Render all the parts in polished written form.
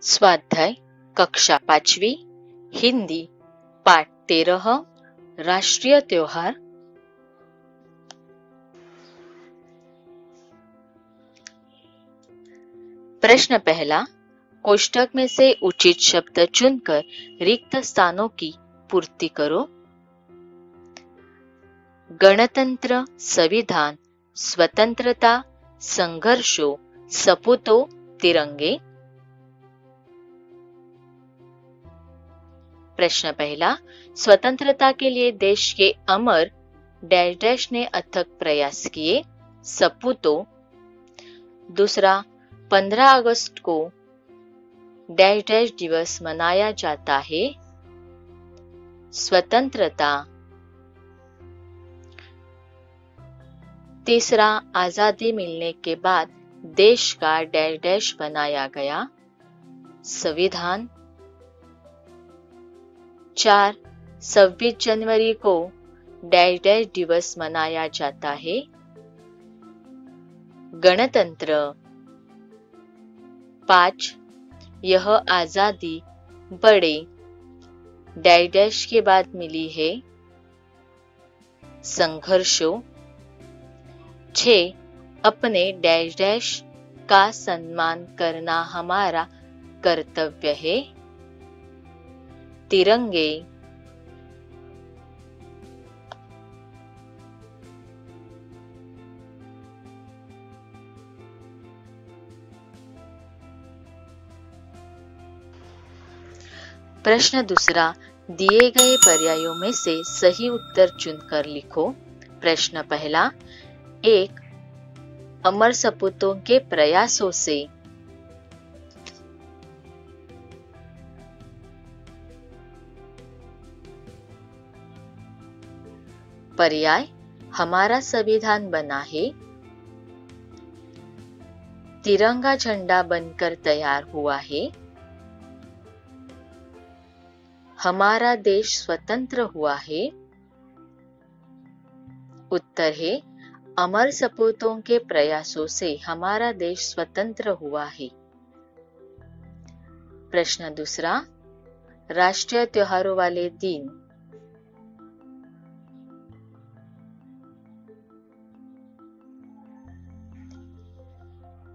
स्वाध्याय कक्षा 5वी हिंदी पाठ 13 राष्ट्रीय त्योहार। प्रश्न पहला, कोष्टक में से उचित शब्द चुनकर रिक्त स्थानों की पूर्ति करो। गणतंत्र, संविधान, स्वतंत्रता, संघर्षों, सपूतों, तिरंगे। प्रश्न पहला, स्वतंत्रता के लिए देश के अमर डैश डैश ने अथक प्रयास किए, सपूतों। दूसरा, 15 अगस्त को डैश डैश दिवस मनाया जाता है, स्वतंत्रता। तीसरा, आजादी मिलने के बाद देश का डैश डैश बनाया गया, संविधान। 4, 26 जनवरी को डैश डैश दिवस मनाया जाता है, गणतंत्र। 5, यह आजादी बड़े डैश डैश के बाद मिली है, संघर्षों। 6, अपने डैश डैश का सम्मान करना हमारा कर्तव्य है, तिरंगे। प्रश्न दूसरा, दिए गए पर्यायों में से सही उत्तर चुनकर लिखो। प्रश्न पहला, 1, अमर सपूतों के प्रयासों से। पर्याय, हमारा संविधान बना है, तिरंगा झंडा बनकर तैयार हुआ है, हमारा देश स्वतंत्र हुआ है। उत्तर है, अमर सपूतों के प्रयासों से हमारा देश स्वतंत्र हुआ है। प्रश्न दूसरा, राष्ट्रीय त्योहारों वाले दिन।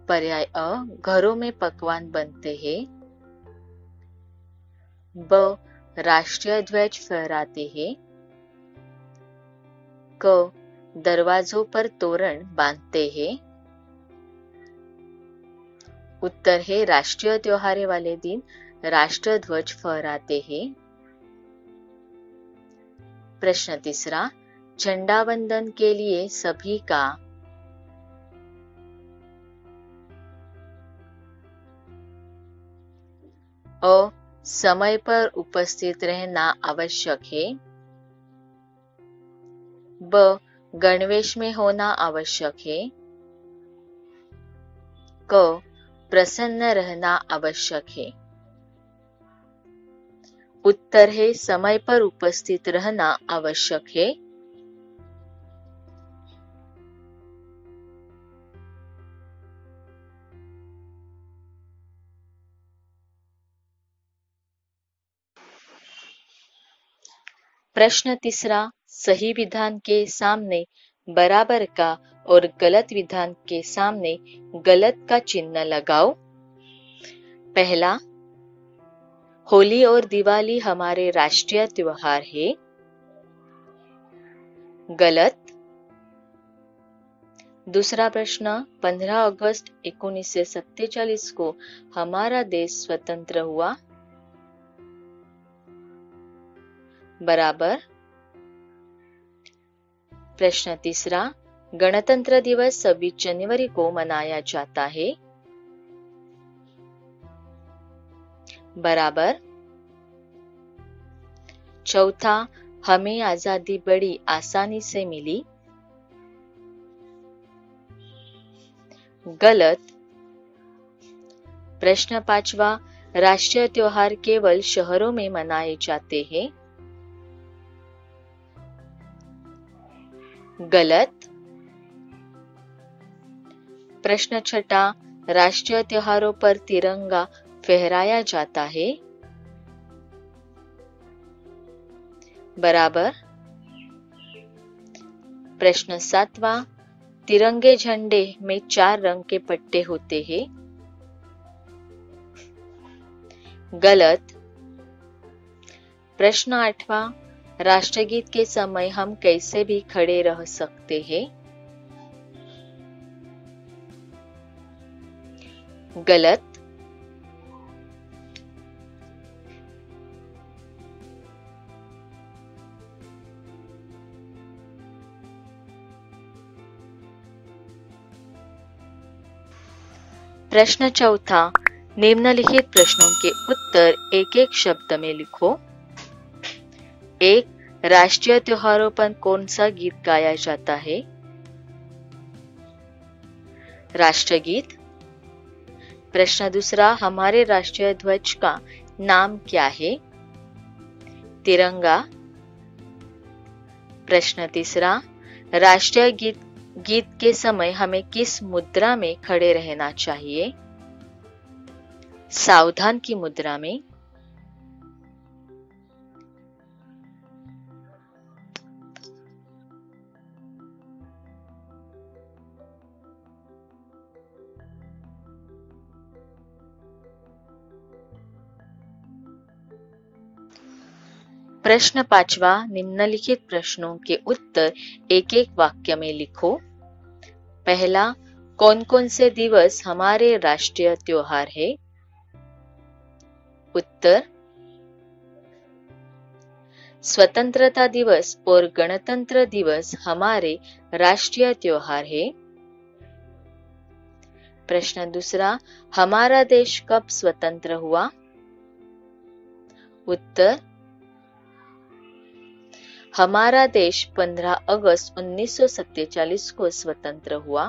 पर्याय अ, घरों में पकवान बनते हैं, ब, राष्ट्रीय ध्वज फहराते हैं, क, दरवाजों पर तोरण बांधते हैं। उत्तर है, राष्ट्रीय त्योहार वाले दिन राष्ट्र ध्वज फहराते हैं। प्रश्न तीसरा, झंडा वंदन के लिए सभी का। अ, समय पर उपस्थित रहना आवश्यक है, ब, गणवेश में होना आवश्यक है, क, प्रसन्न रहना आवश्यक है। उत्तर है, समय पर उपस्थित रहना आवश्यक है। प्रश्न तीसरा, सही विधान के सामने बराबर का और गलत विधान के सामने गलत का चिन्ह लगाओ। पहला, होली और दिवाली हमारे राष्ट्रीय त्योहार है, गलत। दूसरा प्रश्न, 15 अगस्त 1947 को हमारा देश स्वतंत्र हुआ, बराबर। प्रश्न तीसरा, गणतंत्र दिवस 26 जनवरी को मनाया जाता है, बराबर। चौथा, हमें आजादी बड़ी आसानी से मिली, गलत। प्रश्न पांचवा, राष्ट्रीय त्योहार केवल शहरों में मनाए जाते हैं, गलत। प्रश्न छठा, राष्ट्रीय त्योहारों पर तिरंगा फहराया जाता है? बराबर। प्रश्न 7वां, तिरंगे झंडे में 4 रंग के पट्टे होते हैं। गलत। प्रश्न 8वां, राष्ट्रगीत के समय हम कैसे भी खड़े रह सकते हैं। गलत। प्रश्न 4था, निम्नलिखित प्रश्नों के उत्तर एक एक शब्द में लिखो। 1. राष्ट्रीय त्योहारों पर कौन सा गीत गाया जाता है? राष्ट्रगीत। प्रश्न 2, हमारे राष्ट्रीय ध्वज का नाम क्या है? तिरंगा। प्रश्न 3, राष्ट्रीय गीत के समय हमें किस मुद्रा में खड़े रहना चाहिए? सावधान की मुद्रा में। प्रश्न 5वां, निम्नलिखित प्रश्नों के उत्तर एक एक वाक्य में लिखो। पहला, कौन कौन से दिवस हमारे राष्ट्रीय त्योहार है? उत्तर, स्वतंत्रता दिवस और गणतंत्र दिवस हमारे राष्ट्रीय त्योहार है। प्रश्न 2, हमारा देश कब स्वतंत्र हुआ? उत्तर, हमारा देश 15 अगस्त 1947 को स्वतंत्र हुआ।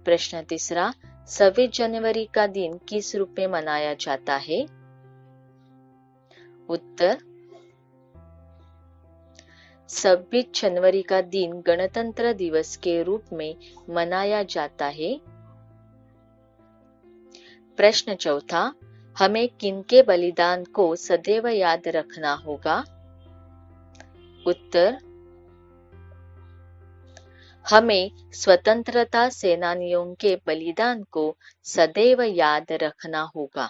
प्रश्न 3, 26 जनवरी का दिन किस रूप में मनाया जाता है? उत्तर, 26 जनवरी का दिन गणतंत्र दिवस के रूप में मनाया जाता है। प्रश्न 4, हमें किनके बलिदान को सदैव याद रखना होगा? उत्तर, हमें स्वतंत्रता सेनानियों के बलिदान को सदैव याद रखना होगा।